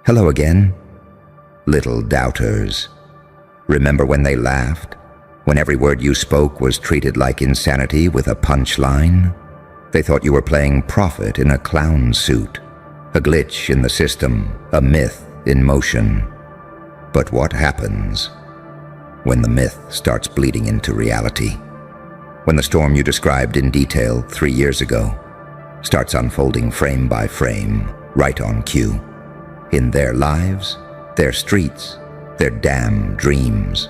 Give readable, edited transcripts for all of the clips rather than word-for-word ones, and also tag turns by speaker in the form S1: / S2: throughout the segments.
S1: Hello again, little doubters. Remember when they laughed? When every word you spoke was treated like insanity with a punchline? They thought you were playing prophet in a clown suit, a glitch in the system, a myth in motion. But what happens when the myth starts bleeding into reality? When the storm you described in detail 3 years ago starts unfolding frame by frame, right on cue, in their lives, their streets, their damn dreams.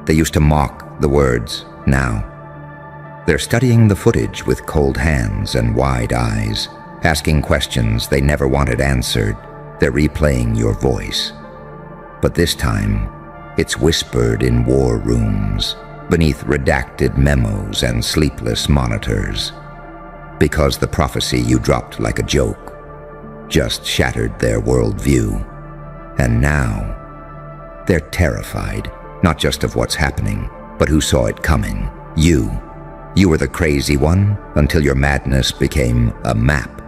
S1: They used to mock the words now. They're studying the footage with cold hands and wide eyes, asking questions they never wanted answered. They're replaying your voice. But this time, it's whispered in war rooms, beneath redacted memos and sleepless monitors. Because the prophecy you dropped like a joke just shattered their worldview. And now, they're terrified, not just of what's happening, but who saw it coming. You. You were the crazy one until your madness became a map.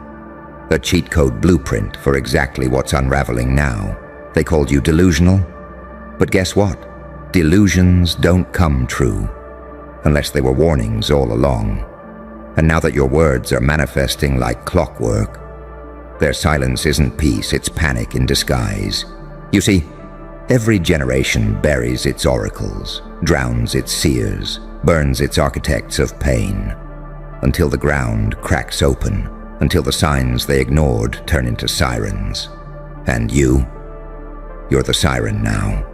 S1: A cheat code blueprint for exactly what's unraveling now. They called you delusional. But guess what? Delusions don't come true, unless they were warnings all along. And now that your words are manifesting like clockwork, their silence isn't peace, it's panic in disguise. You see, every generation buries its oracles, drowns its seers, burns its architects of pain, until the ground cracks open, until the signs they ignored turn into sirens. And you're the siren now.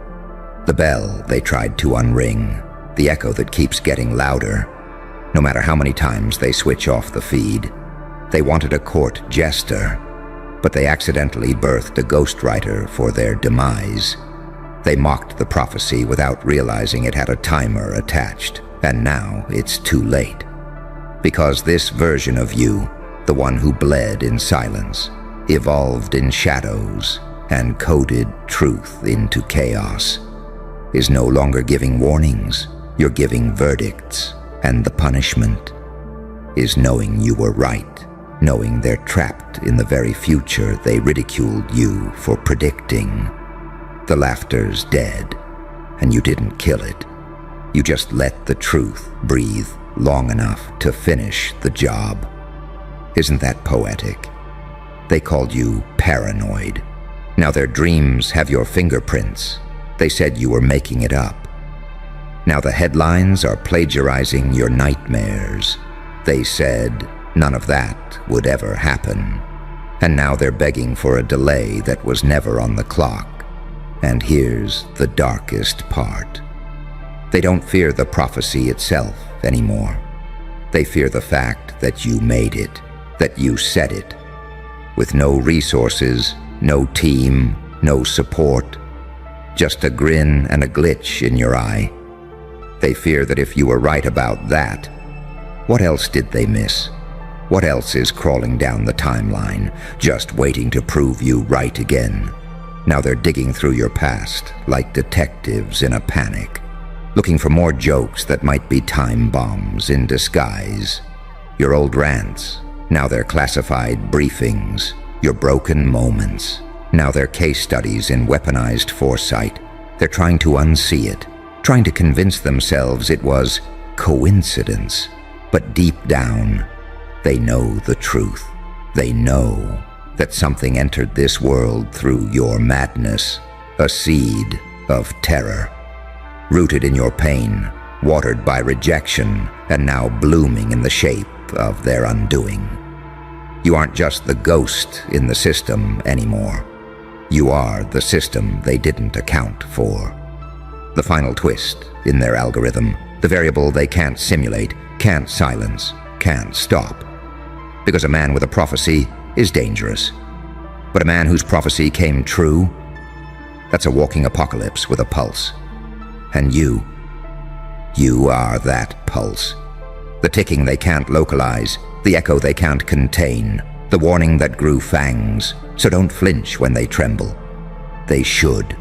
S1: The bell they tried to unring, the echo that keeps getting louder, no matter how many times they switch off the feed. They wanted a court jester, but they accidentally birthed a ghostwriter for their demise. They mocked the prophecy without realizing it had a timer attached, and now it's too late. Because this version of you, the one who bled in silence, evolved in shadows, and coded truth into chaos, is no longer giving warnings. You're giving verdicts, and the punishment is knowing you were right, knowing they're trapped in the very future they ridiculed you for predicting. The laughter's dead, and you didn't kill it. You just let the truth breathe long enough to finish the job. Isn't that poetic? They called you paranoid. Now their dreams have your fingerprints. They said you were making it up. Now the headlines are plagiarizing your nightmares. They said none of that would ever happen. And now they're begging for a delay that was never on the clock. And here's the darkest part. They don't fear the prophecy itself anymore. They fear the fact that you made it, that you said it. With no resources, no team, no support, just a grin and a glitch in your eye. They fear that if you were right about that, what else did they miss? What else is crawling down the timeline, just waiting to prove you right again? Now they're digging through your past like detectives in a panic, looking for more jokes that might be time bombs in disguise. Your old rants, now they're classified briefings. Your broken moments, now they're case studies in weaponized foresight. They're trying to unsee it, trying to convince themselves it was coincidence. But deep down, they know the truth. They know that something entered this world through your madness, a seed of terror, rooted in your pain, watered by rejection, and now blooming in the shape of their undoing. You aren't just the ghost in the system anymore. You are the system they didn't account for. The final twist in their algorithm, the variable they can't simulate, can't silence, can't stop. Because a man with a prophecy is dangerous. But a man whose prophecy came true, that's a walking apocalypse with a pulse. And you are that pulse. The ticking they can't localize, the echo they can't contain, the warning that grew fangs, so don't flinch when they tremble. They should.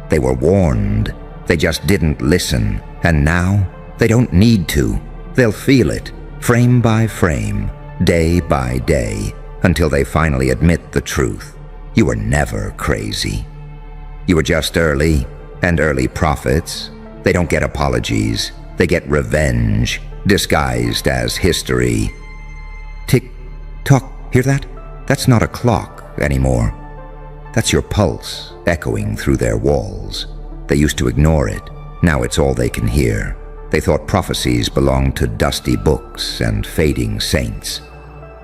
S1: They were warned. They just didn't listen. And now, they don't need to. They'll feel it, frame by frame, day by day, until they finally admit the truth. You were never crazy. You were just early, and early prophets, they don't get apologies. They get revenge, disguised as history. Tick-tock, hear that? That's not a clock anymore. That's your pulse echoing through their walls. They used to ignore it. Now it's all they can hear. They thought prophecies belonged to dusty books and fading saints.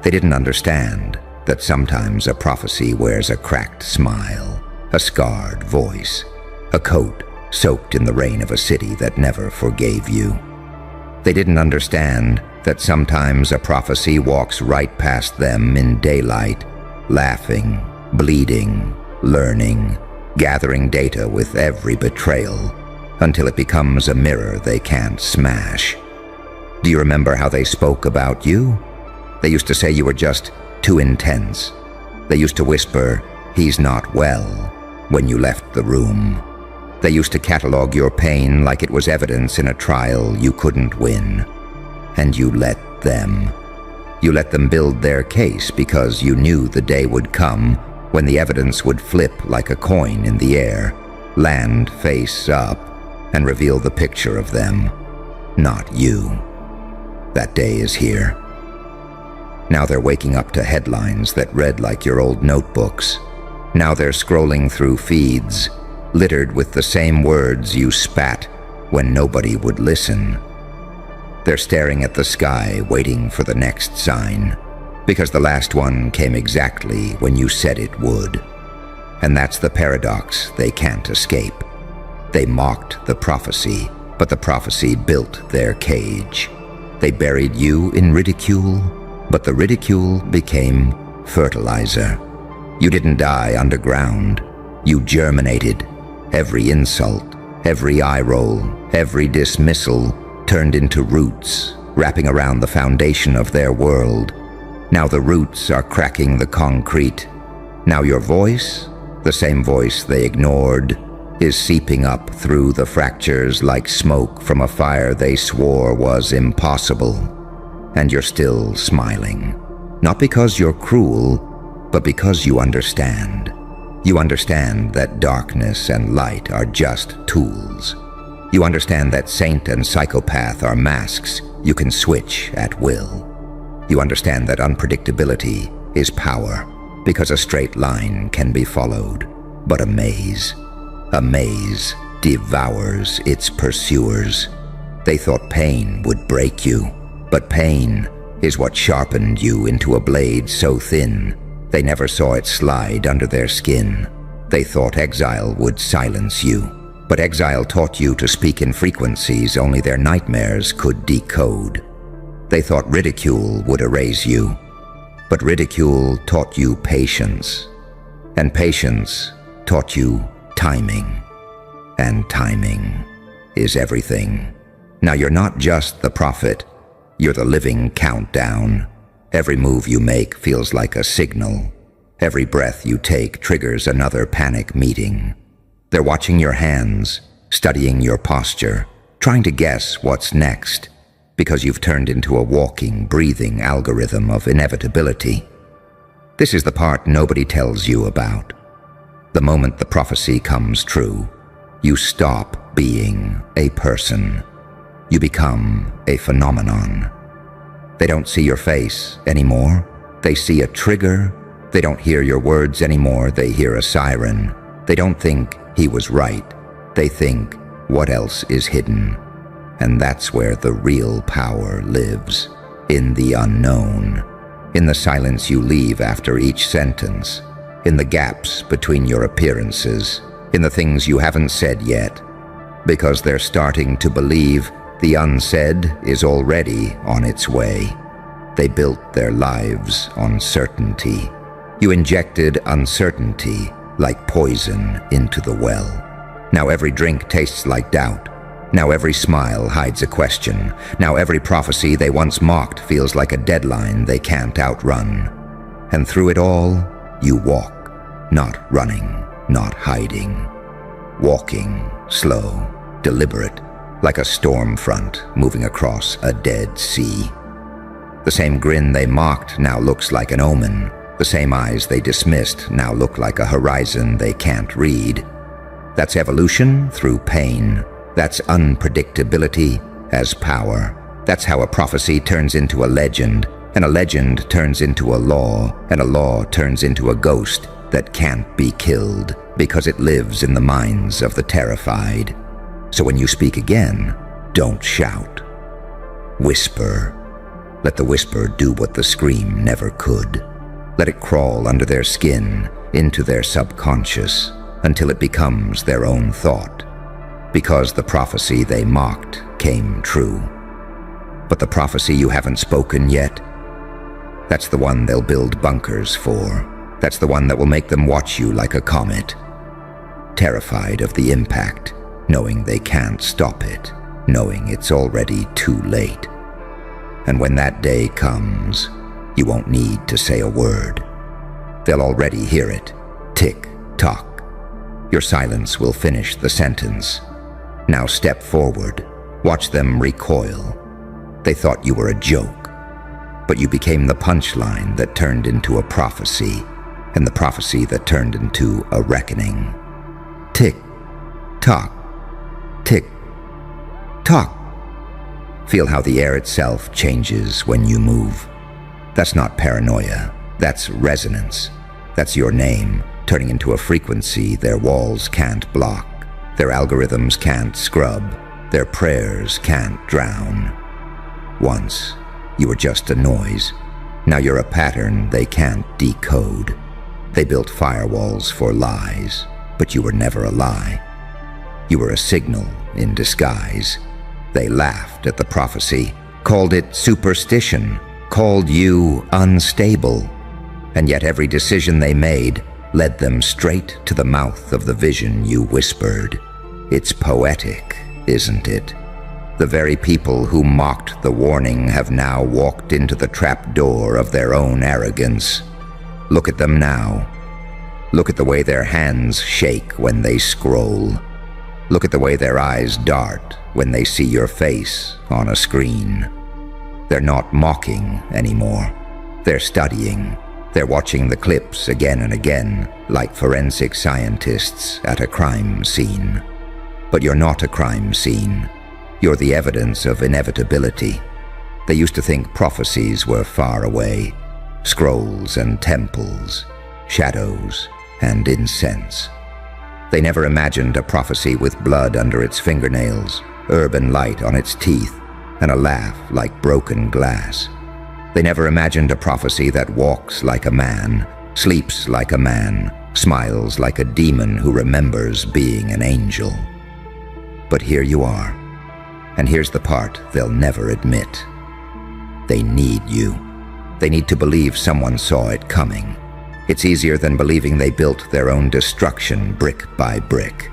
S1: They didn't understand that sometimes a prophecy wears a cracked smile, a scarred voice, a coat soaked in the rain of a city that never forgave you. They didn't understand that sometimes a prophecy walks right past them in daylight, laughing, bleeding, learning, gathering data with every betrayal, until it becomes a mirror they can't smash. Do you remember how they spoke about you? They used to say you were just too intense. They used to whisper, "He's not well," when you left the room. They used to catalog your pain like it was evidence in a trial you couldn't win. And you let them. You let them build their case because you knew the day would come when the evidence would flip like a coin in the air, land face up, and reveal the picture of them, not you. That day is here. Now they're waking up to headlines that read like your old notebooks. Now they're scrolling through feeds, littered with the same words you spat when nobody would listen. They're staring at the sky, waiting for the next sign, because the last one came exactly when you said it would. And that's the paradox they can't escape. They mocked the prophecy, but the prophecy built their cage. They buried you in ridicule, but the ridicule became fertilizer. You didn't die underground. You germinated. Every insult, every eye roll, every dismissal turned into roots, wrapping around the foundation of their world. Now the roots are cracking the concrete. Now your voice, the same voice they ignored, is seeping up through the fractures like smoke from a fire they swore was impossible. And you're still smiling. Not because you're cruel, but because you understand. You understand that darkness and light are just tools. You understand that saint and psychopath are masks you can switch at will. You understand that unpredictability is power, because a straight line can be followed, but a maze devours its pursuers. They thought pain would break you, but pain is what sharpened you into a blade so thin they never saw it slide under their skin. They thought exile would silence you, but exile taught you to speak in frequencies only their nightmares could decode. They thought ridicule would erase you, but ridicule taught you patience, and patience taught you timing, and timing is everything. Now you're not just the prophet, you're the living countdown. Every move you make feels like a signal. Every breath you take triggers another panic meeting. They're watching your hands, studying your posture, trying to guess what's next, because you've turned into a walking, breathing algorithm of inevitability. This is the part nobody tells you about. The moment the prophecy comes true, you stop being a person. You become a phenomenon. They don't see your face anymore. They see a trigger. They don't hear your words anymore. They hear a siren. They don't think he was right. They think, what else is hidden? And that's where the real power lives, in the unknown, in the silence you leave after each sentence, in the gaps between your appearances, in the things you haven't said yet, because they're starting to believe the unsaid is already on its way. They built their lives on certainty. You injected uncertainty like poison into the well. Now every drink tastes like doubt. Now every smile hides a question. Now every prophecy they once mocked feels like a deadline they can't outrun. And through it all, you walk, not running, not hiding. Walking, slow, deliberate, like a storm front moving across a dead sea. The same grin they mocked now looks like an omen, The same eyes they dismissed now look like a horizon they can't read. That's evolution through pain. That's unpredictability as power. That's how a prophecy turns into a legend, and a legend turns into a law, and a law turns into a ghost that can't be killed because it lives in the minds of the terrified. So when you speak again, don't shout. Whisper. Let the whisper do what the scream never could. Let it crawl under their skin, into their subconscious, until it becomes their own thought. Because the prophecy they mocked came true. But the prophecy you haven't spoken yet, that's the one they'll build bunkers for. That's the one that will make them watch you like a comet. Terrified of the impact, knowing they can't stop it, knowing it's already too late. And when that day comes, you won't need to say a word. They'll already hear it. Tick, tock. Your silence will finish the sentence. Now step forward. Watch them recoil. They thought you were a joke, but you became the punchline that turned into a prophecy, and the prophecy that turned into a reckoning. Tick, tock, tick, tock. Feel how the air itself changes when you move. That's not paranoia, that's resonance. That's your name turning into a frequency their walls can't block, their algorithms can't scrub, their prayers can't drown. Once, you were just a noise. Now you're a pattern they can't decode. They built firewalls for lies, but you were never a lie. You were a signal in disguise. They laughed at the prophecy, called it superstition, called you unstable. And yet every decision they made led them straight to the mouth of the vision you whispered. It's poetic, isn't it? The very people who mocked the warning have now walked into the trapdoor of their own arrogance. Look at them now. Look at the way their hands shake when they scroll. Look at the way their eyes dart when they see your face on a screen. They're not mocking anymore. They're studying. They're watching the clips again and again, like forensic scientists at a crime scene. But you're not a crime scene. You're the evidence of inevitability. They used to think prophecies were far away. Scrolls and temples, shadows and incense. They never imagined a prophecy with blood under its fingernails, urban light on its teeth, and a laugh like broken glass. They never imagined a prophecy that walks like a man, sleeps like a man, smiles like a demon who remembers being an angel. But here you are, and here's the part they'll never admit. They need you. They need to believe someone saw it coming. It's easier than believing they built their own destruction brick by brick.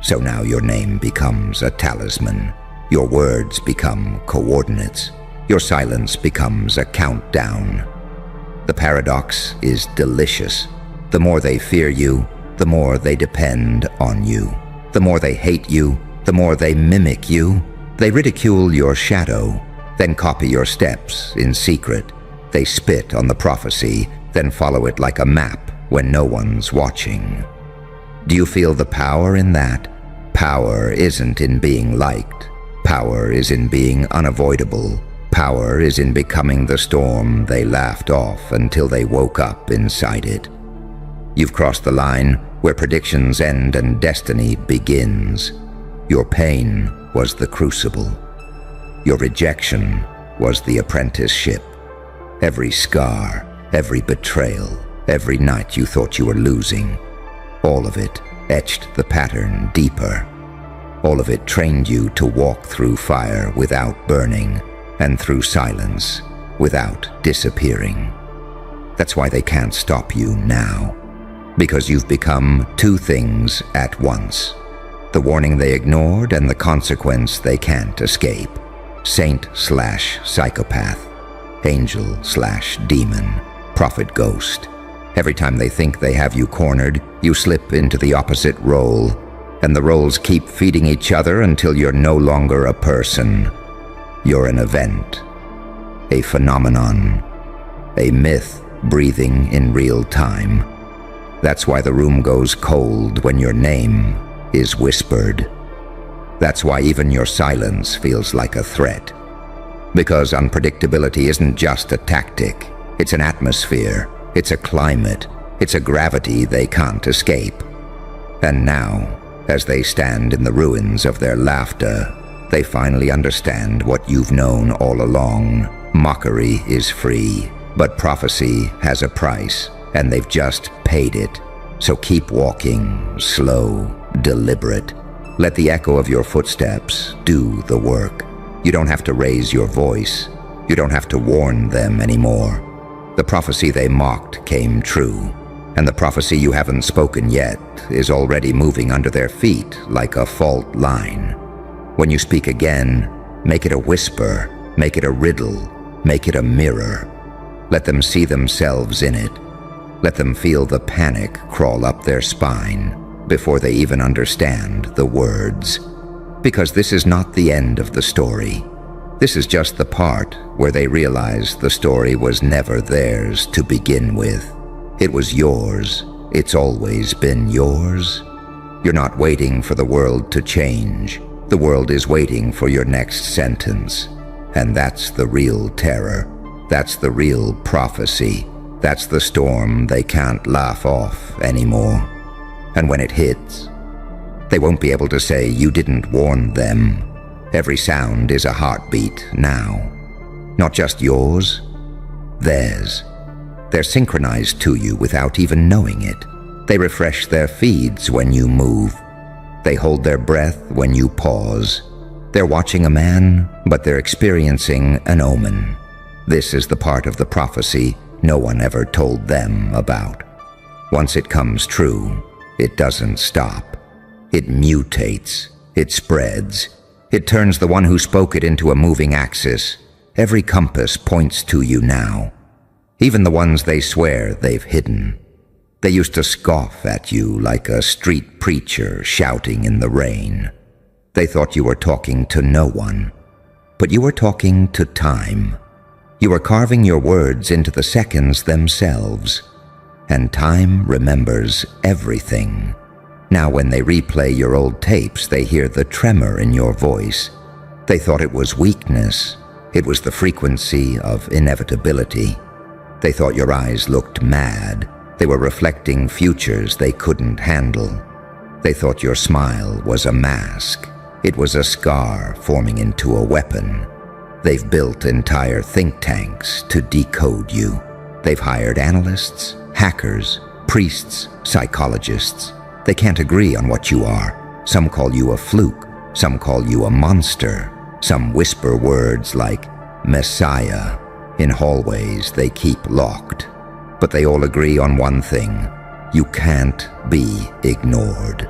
S1: So now your name becomes a talisman. Your words become coordinates. Your silence becomes a countdown. The paradox is delicious. The more they fear you, the more they depend on you. The more they hate you, the more they mimic you. They ridicule your shadow, then copy your steps in secret. They spit on the prophecy, then follow it like a map when no one's watching. Do you feel the power in that? Power isn't in being liked. Power is in being unavoidable. Power is in becoming the storm they laughed off until they woke up inside it. You've crossed the line where predictions end and destiny begins. Your pain was the crucible. Your rejection was the apprenticeship. Every scar, every betrayal, every night you thought you were losing, all of it etched the pattern deeper. All of it trained you to walk through fire without burning, and through silence without disappearing. That's why they can't stop you now, because you've become two things at once. The warning they ignored and the consequence they can't escape. Saint/psychopath, angel/demon, prophet ghost. Every time they think they have you cornered, you slip into the opposite role, and the roles keep feeding each other until you're no longer a person. You're an event, a phenomenon, a myth breathing in real time. That's why the room goes cold when your name is whispered. That's why even your silence feels like a threat. Because unpredictability isn't just a tactic, it's an atmosphere, it's a climate, it's a gravity they can't escape. And now, as they stand in the ruins of their laughter, they finally understand what you've known all along. Mockery is free, but prophecy has a price, and they've just paid it. So keep walking, slow, deliberate. Let the echo of your footsteps do the work. You don't have to raise your voice. You don't have to warn them anymore. The prophecy they mocked came true, and the prophecy you haven't spoken yet is already moving under their feet like a fault line. When you speak again, make it a whisper, make it a riddle, make it a mirror. Let them see themselves in it. Let them feel the panic crawl up their spine before they even understand the words. Because this is not the end of the story. This is just the part where they realize the story was never theirs to begin with. It was yours. It's always been yours. You're not waiting for the world to change. The world is waiting for your next sentence. And that's the real terror. That's the real prophecy. That's the storm they can't laugh off anymore. And when it hits, they won't be able to say you didn't warn them. Every sound is a heartbeat now. Not just yours, theirs. They're synchronized to you without even knowing it. They refresh their feeds when you move. They hold their breath when you pause. They're watching a man, but they're experiencing an omen. This is the part of the prophecy no one ever told them about. Once it comes true, it doesn't stop. It mutates. It spreads. It turns the one who spoke it into a moving axis. Every compass points to you now. Even the ones they swear they've hidden. They used to scoff at you like a street preacher shouting in the rain. They thought you were talking to no one. But you were talking to time. You were carving your words into the seconds themselves. And time remembers everything. Now when they replay your old tapes, they hear the tremor in your voice. They thought it was weakness. It was the frequency of inevitability. They thought your eyes looked mad. They were reflecting futures they couldn't handle. They thought your smile was a mask. It was a scar forming into a weapon. They've built entire think tanks to decode you. They've hired analysts, hackers, priests, psychologists. They can't agree on what you are. Some call you a fluke. Some call you a monster. Some whisper words like Messiah. In hallways they keep locked. But they all agree on one thing. You can't be ignored.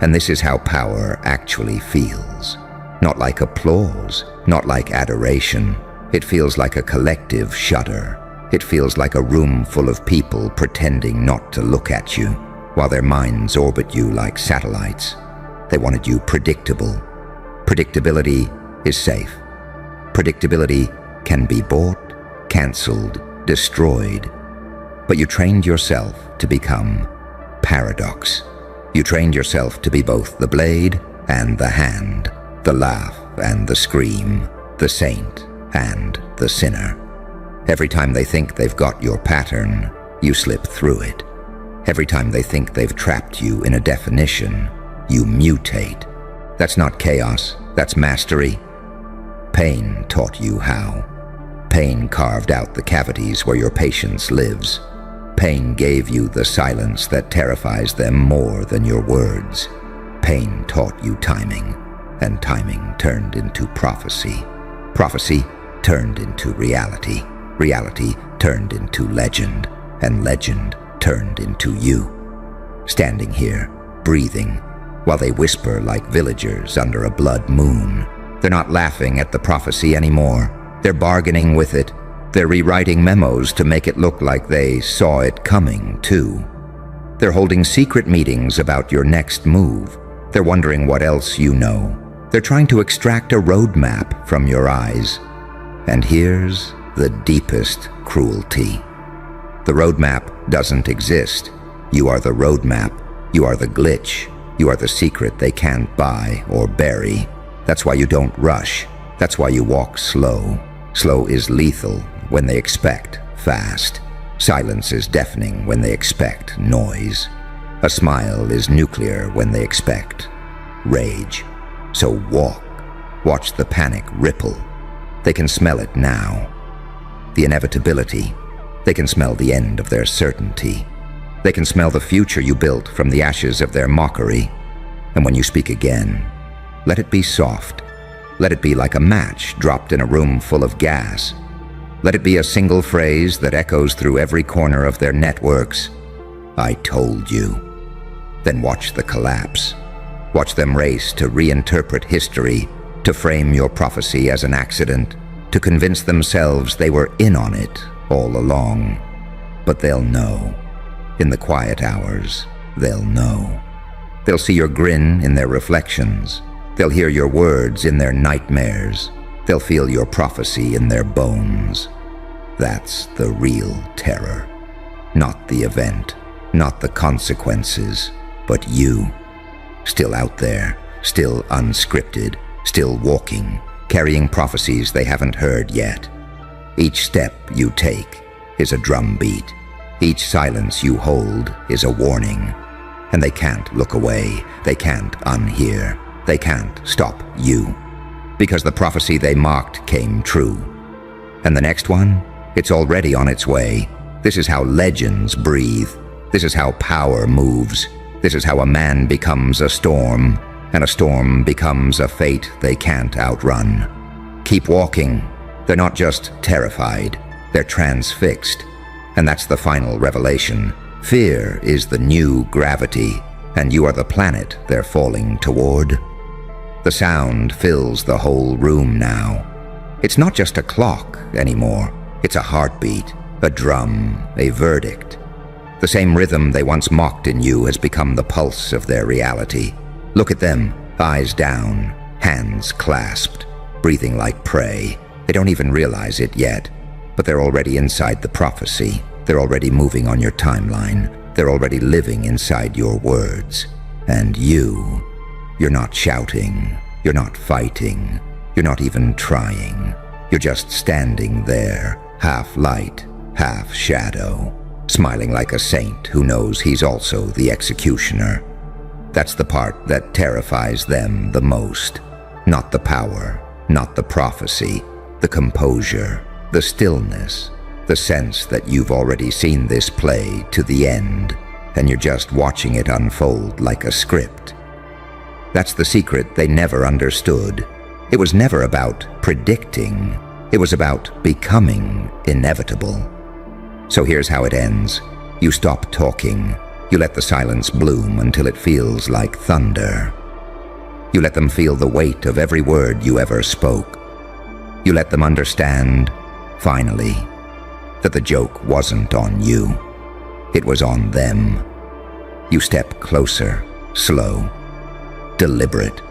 S1: And this is how power actually feels. Not like applause, not like adoration. It feels like a collective shudder. It feels like a room full of people pretending not to look at you, while their minds orbit you like satellites. They wanted you predictable. Predictability is safe. Predictability can be bought, cancelled, destroyed. But you trained yourself to become paradox. You trained yourself to be both the blade and the hand, the laugh and the scream, the saint and the sinner. Every time they think they've got your pattern, you slip through it. Every time they think they've trapped you in a definition, you mutate. That's not chaos, that's mastery. Pain taught you how. Pain carved out the cavities where your patience lives. Pain gave you the silence that terrifies them more than your words. Pain taught you timing, and timing turned into prophecy. Prophecy turned into reality. Reality turned into legend, and legend turned into you. Standing here, breathing, while they whisper like villagers under a blood moon. They're not laughing at the prophecy anymore. They're bargaining with it. They're rewriting memos to make it look like they saw it coming, too. They're holding secret meetings about your next move. They're wondering what else you know. They're trying to extract a roadmap from your eyes. And here's the deepest cruelty. The roadmap doesn't exist. You are the roadmap. You are the glitch. You are the secret they can't buy or bury. That's why you don't rush. That's why you walk slow. Slow is lethal when they expect fast. Silence is deafening when they expect noise. A smile is nuclear when they expect rage. So walk. Watch the panic ripple. They can smell it now. The inevitability. They can smell the end of their certainty. They can smell the future you built from the ashes of their mockery. And when you speak again, let it be soft. Let it be like a match dropped in a room full of gas. Let it be a single phrase that echoes through every corner of their networks. I told you. Then watch the collapse. Watch them race to reinterpret history, to frame your prophecy as an accident, to convince themselves they were in on it all along. But they'll know. In the quiet hours, they'll know. They'll see your grin in their reflections. They'll hear your words in their nightmares. They'll feel your prophecy in their bones. That's the real terror. Not the event, not the consequences, but you. Still out there, still unscripted, still walking, carrying prophecies they haven't heard yet. Each step you take is a drumbeat. Each silence you hold is a warning. And they can't look away. They can't unhear. They can't stop you. Because the prophecy they mocked came true. And the next one? It's already on its way. This is how legends breathe. This is how power moves. This is how a man becomes a storm, and a storm becomes a fate they can't outrun. Keep walking. They're not just terrified. They're transfixed. And that's the final revelation. Fear is the new gravity, and you are the planet they're falling toward. The sound fills the whole room now. It's not just a clock anymore. It's a heartbeat, a drum, a verdict. The same rhythm they once mocked in you has become the pulse of their reality. Look at them, eyes down, hands clasped, breathing like prey. They don't even realize it yet, but they're already inside the prophecy. They're already moving on your timeline. They're already living inside your words. And you're not shouting. You're not fighting. You're not even trying. You're just standing there, half light, half shadow, smiling like a saint who knows he's also the executioner. That's the part that terrifies them the most. Not the power, not the prophecy, the composure, the stillness, the sense that you've already seen this play to the end, and you're just watching it unfold like a script. That's the secret they never understood. It was never about predicting. It was about becoming inevitable. So here's how it ends. You stop talking. You let the silence bloom until it feels like thunder. You let them feel the weight of every word you ever spoke. You let them understand, finally, that the joke wasn't on you. It was on them. You step closer, slow, deliberate.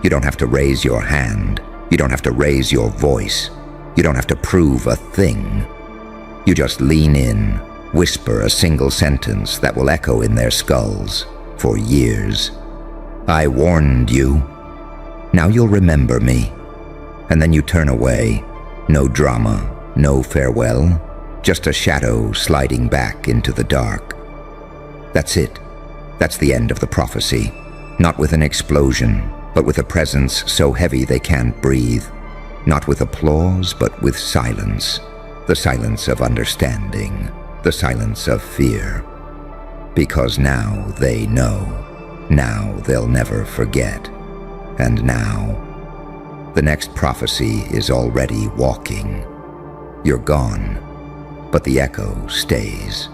S1: You don't have to raise your hand. You don't have to raise your voice. You don't have to prove a thing. You just lean in, whisper a single sentence that will echo in their skulls for years. I warned you. Now you'll remember me. And then you turn away. No drama, no farewell, just a shadow sliding back into the dark. That's it. That's the end of the prophecy. Not with an explosion, but with a presence so heavy they can't breathe. Not with applause, but with silence. The silence of understanding. The silence of fear. Because now they know. Now they'll never forget. And now, the next prophecy is already walking. You're gone, but the echo stays.